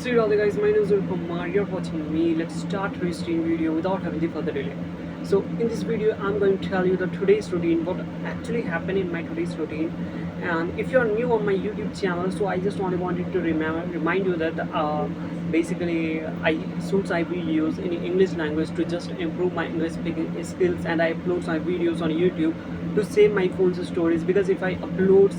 Sri Radha guys, my name is Kumar, you're watching me. Let's start today's video without having the further delay. So in this video I'm going to tell you the today's routine, what actually happened in my today's routine. And if you're new on my YouTube channel, so I just only wanted to remind you that basically I will use in English language to just improve my English speaking skills, and I upload my videos on YouTube to save my phone's storage, because if I upload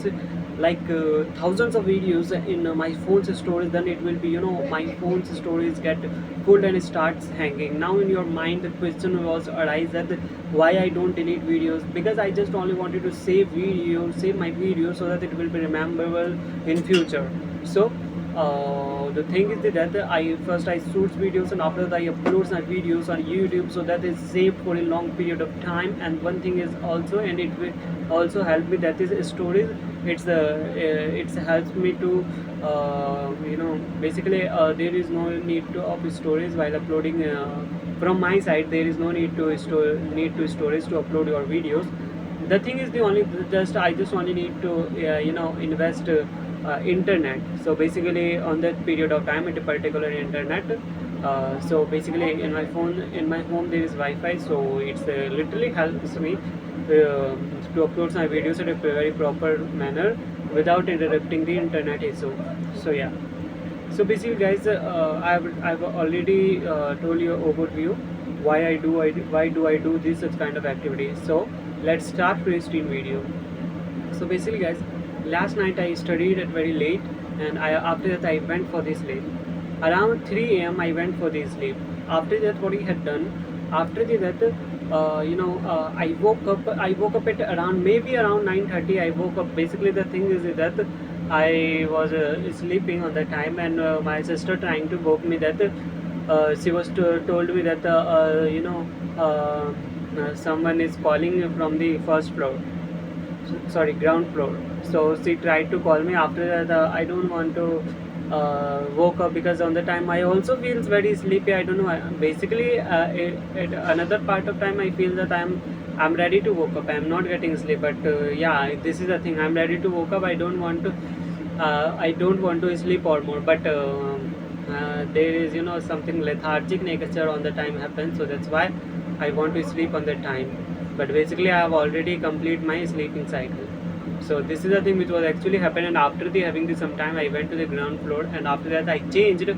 thousands of videos in my phone's storage, then it will be, my phone's storage get full and starts hanging. Now in your mind the question was arise that why I don't delete videos, because I just only wanted to save my videos so that it will be rememberable in future. So the thing is that I shoot videos, and after that I upload my videos on YouTube, so that is saved for a long period of time. And one thing is also, and it will also help me, that is storage. It helps me to basically there is no need to of storage while uploading. From my side there is no need to storage to upload your videos. The thing is, the only just I just only need to invest internet. So basically on that period of time, at a particular internet, so basically in my home there is Wi-Fi, so it's literally helps me to upload my videos at a very proper manner without interrupting the internet issue. So yeah, so basically guys, I've already told you overview why do I do this such kind of activities. So let's start today's video. So basically guys, last night I studied at very late, and after that I went for this sleep. Around 3 a.m. I went for this sleep. After that, what I had done, after that, I woke up at maybe around 9:30. I woke up. Basically, the thing is that I was sleeping on that time, and my sister trying to woke me, that she was told me that someone is calling from the first floor, sorry, ground floor. So she tried to call me. After that I don't want to woke up, because on the time I also feels very sleepy. I don't know, basically at another part of time I feel that I'm ready to woke up, I'm not getting sleep. But yeah, this is the thing, I'm ready to woke up. I don't want to sleep or more. But there is something lethargic nature on the time happens, so that's why I want to sleep on the time. But basically I have already complete my sleeping cycle. So this is the thing which was actually happened. And after the having this some time, I went to the ground floor, and after that I changed.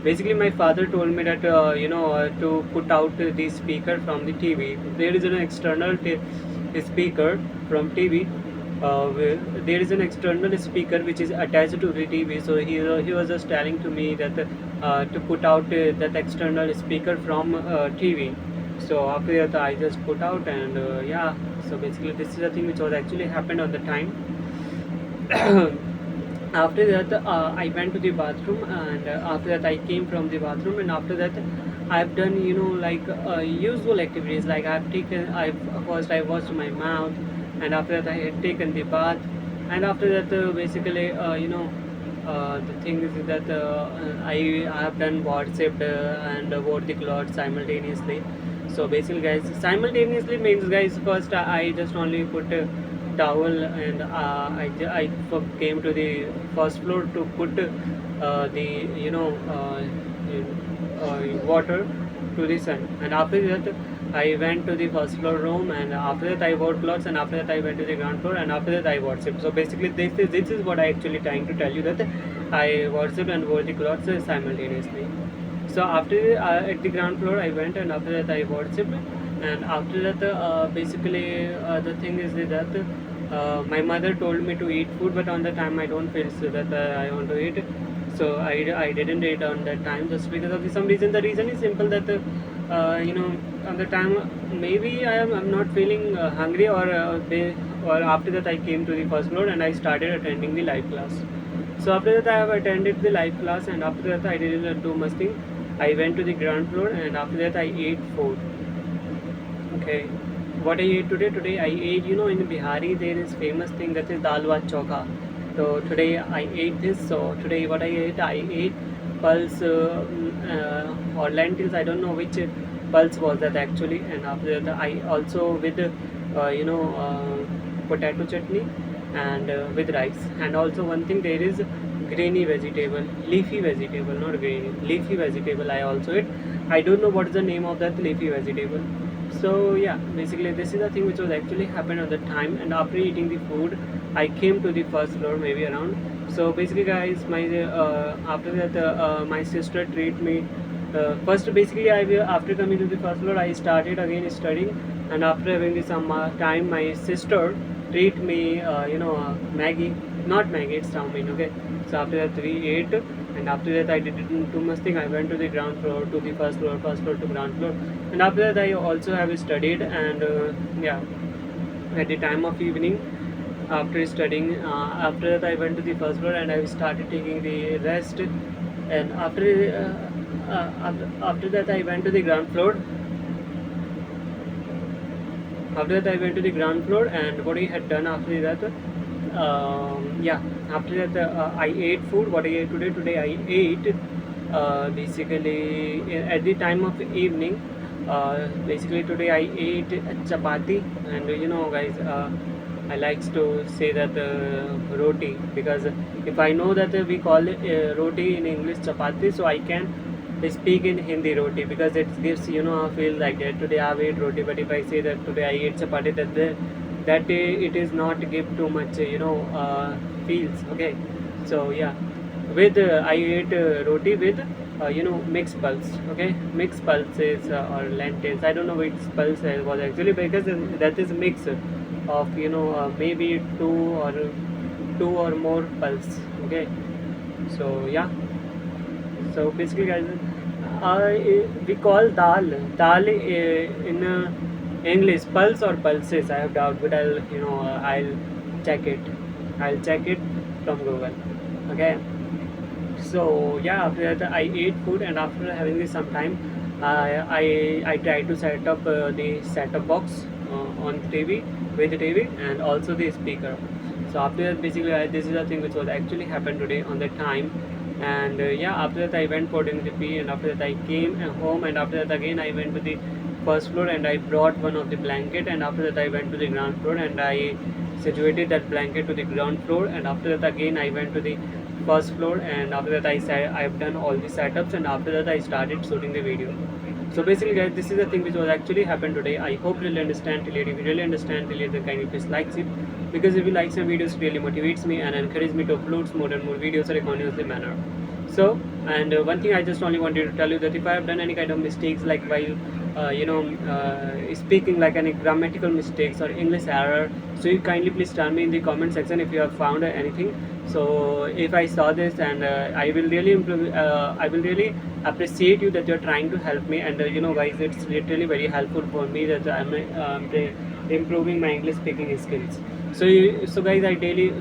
Basically my father told me that to put out the speaker from the TV. There is an external speaker from TV. There is an external speaker which is attached to the TV. So he was just telling to me that to put out that external speaker from TV. So after that I just put out, and yeah, so basically this is the thing which was actually happened on the time. After that I went to the bathroom, and after that I came from the bathroom, and after that I've done usual activities, like first I washed my mouth, and after that I had taken the bath, and after that basically the thing is that I have done WhatsApp and wore the clothes simultaneously. So basically guys, simultaneously means, guys, first I just only put a towel, and I came to the first floor to put the water to the sun. And after that I went to the first floor room, and after that I wore clothes, and after that I went to the ground floor, and after that I WhatsApp. So basically this is what I actually trying to tell you, that I WhatsApp and wore the clothes simultaneously. So after at the ground floor I went, and after that I WhatsApp. And after that basically the thing is that my mother told me to eat food, but on the time I don't feel so that I want to eat. So I didn't eat on that time, just because of some reason. The reason is simple, that on the time maybe I'm not feeling hungry, or after that I came to the first floor and I started attending the live class. So after that I have attended the live class, and after that I didn't do much thing. I went to the ground floor, and after that I ate food. Okay, what I ate today? Today I ate, in Bihari there is famous thing, that is dal wat chokha. So today I ate this. So today what I ate pulse or lentils. I don't know which pulse was that actually. And after that I also with potato chutney and with rice. And also one thing, there is grainy vegetable, leafy vegetable, not grainy, leafy vegetable I also eat. I don't know what is the name of that leafy vegetable. So yeah, basically this is the thing which was actually happened at the time. And after eating the food, I came to the first floor maybe around. So basically guys, my after that my sister treat me. First basically after coming to the first floor, I started again studying, and after having some time, my sister treat me Maggie, not Maggie, it's Chow-mein, okay. So after that we ate, and after that I didn't too much thing. I went to the ground floor to the first floor to ground floor, and after that I also have studied. And yeah, at the time of evening, after studying, after that I went to the first floor and I started taking the rest. And after that I went to the ground floor. After that I went to the ground floor, and what I had done after that, yeah, after that I ate food. What I ate today I ate basically at the time of evening. Basically today I ate chapati, and guys, I likes to say that roti, because if I know that we call it roti in English chapati, so I can speak in Hindi roti, because it gives a feel like that today I ate roti. But if I say that today I ate chapati, that it is not give too much feels, okay. So yeah, with I ate roti with mixed pulse, okay. Mixed pulses or lentils, I don't know which pulse was actually, because that is mix of maybe two or more pulse, okay. So yeah, so basically guys, we call dal in English pulse or pulses. I have doubt, but I'll check it. I'll check it from Google. Okay. So yeah, after that I ate food, and after having this some time, I tried to set up the set-top box on TV, with the TV, and also the speaker. So after that, basically this is the thing which was actually happened today on that time. And yeah, after that I went for the pee, and after that I came home, and after that again I went to the first floor and I brought one of the blanket, and after that I went to the ground floor and I situated that blanket to the ground floor, and after that again I went to the first floor, and after that I said I've done all the setups, and after that I started shooting the video. So basically guys, this is the thing which was actually happened today. I hope you really understand till here. If you really understand till here, then kindly please like it, because if you like some videos, it really motivates me and encourages me to upload more and more videos in a continuously manner. So, and one thing I just only wanted to tell you, that if I have done any kind of mistakes, like while speaking, like any grammatical mistakes or English error, so you kindly please tell me in the comment section if you have found anything. So if I saw this, and I will really improve, I will really appreciate you that you're trying to help me. And guys, it's literally very helpful for me that I'm improving my English speaking skills. So guys,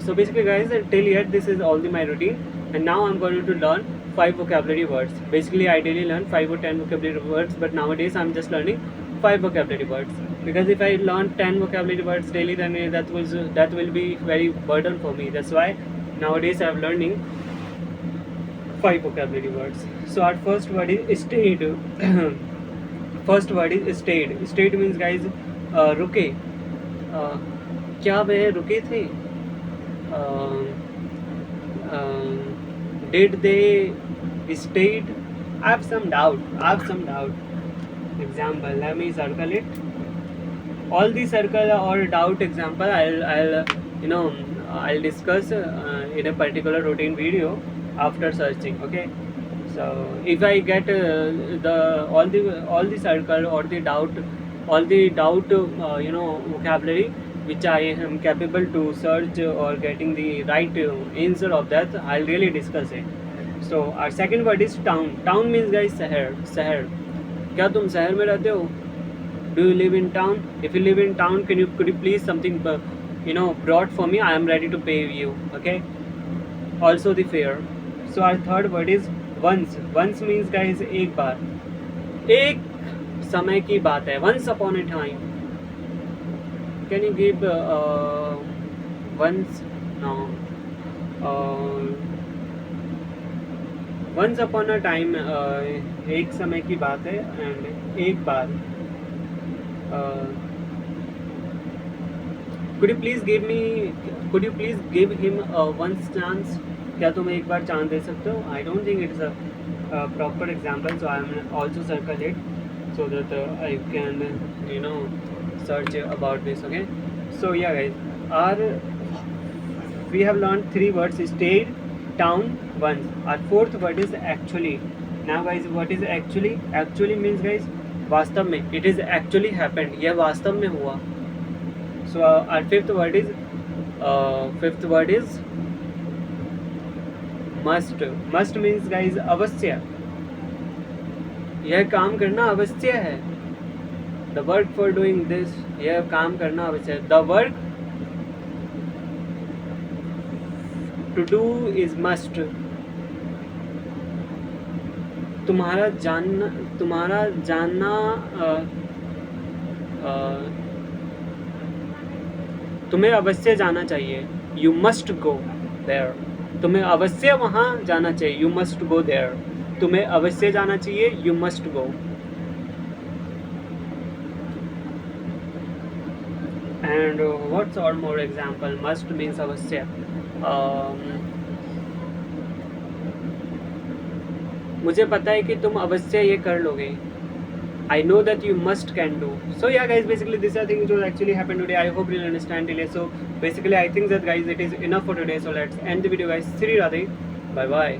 so basically guys, till yet this is all my routine, and now I'm going to learn 5 vocabulary words. Basically I daily learn 5 or 10 vocabulary words, but nowadays I'm just learning 5 vocabulary words, because if I learn 10 vocabulary words daily, then that will be very burden for me. That's why nowadays I'm learning 5 vocabulary words. So our first word is stayed. First word is stayed. Stayed means guys रुके. क्या वह रुके थे? Did they stayed? I have some doubt. Example, let me circle it. All the circle or doubt example I'll discuss in a particular routine video after searching, okay. So if I get all the circle or the doubt, vocabulary which I am capable to search or getting the right answer of that, I'll really discuss it. So our second word is town. Town means guys शहर. क्या तुम शहर में रहते हो? Do you live in town? If you live in town, could you please something brought for me? I am ready to pay you, okay. Also the fare. So our third word is once. Once means guys एक बार, एक समय की बात है. Once upon a time. Can you give once? No. Once upon a time एक समय की बात है, and एक बार. Could you please give him one chance? क्या तुम एक बार चांद दे सकते हो? I don't think it's a proper example, so I am also circle it so that I can search about this. Okay, so yeah guys, our we have learned 3 words: stayed, town, once. Our 4th word is actually. Now guys, what is actually? Actually means guys वास्तव में, it is actually happened, यह वास्तव में हुआ. So our fifth word is must. Must means guys अवश्य, यह काम करना अवश्य है. The work for doing this, यह काम करना अवश्य है. The work to do is must. तुम्हारा जानना तुम्हें अवश्य जाना चाहिए. You must go there. तुम्हें अवश्य वहाँ जाना चाहिए. You must go there. तुम्हें अवश्य जाना चाहिए. You must go. And what's one more example? Must means अवश्य. मुझे पता है कि तुम अवश्य ये कर लोगे. I know that you must can do. So yeah guys, basically these are things which actually happened today. I hope you'll understand today. So basically I think that guys it is enough for today. So let's end the video guys. Sri Radhe. Bye bye.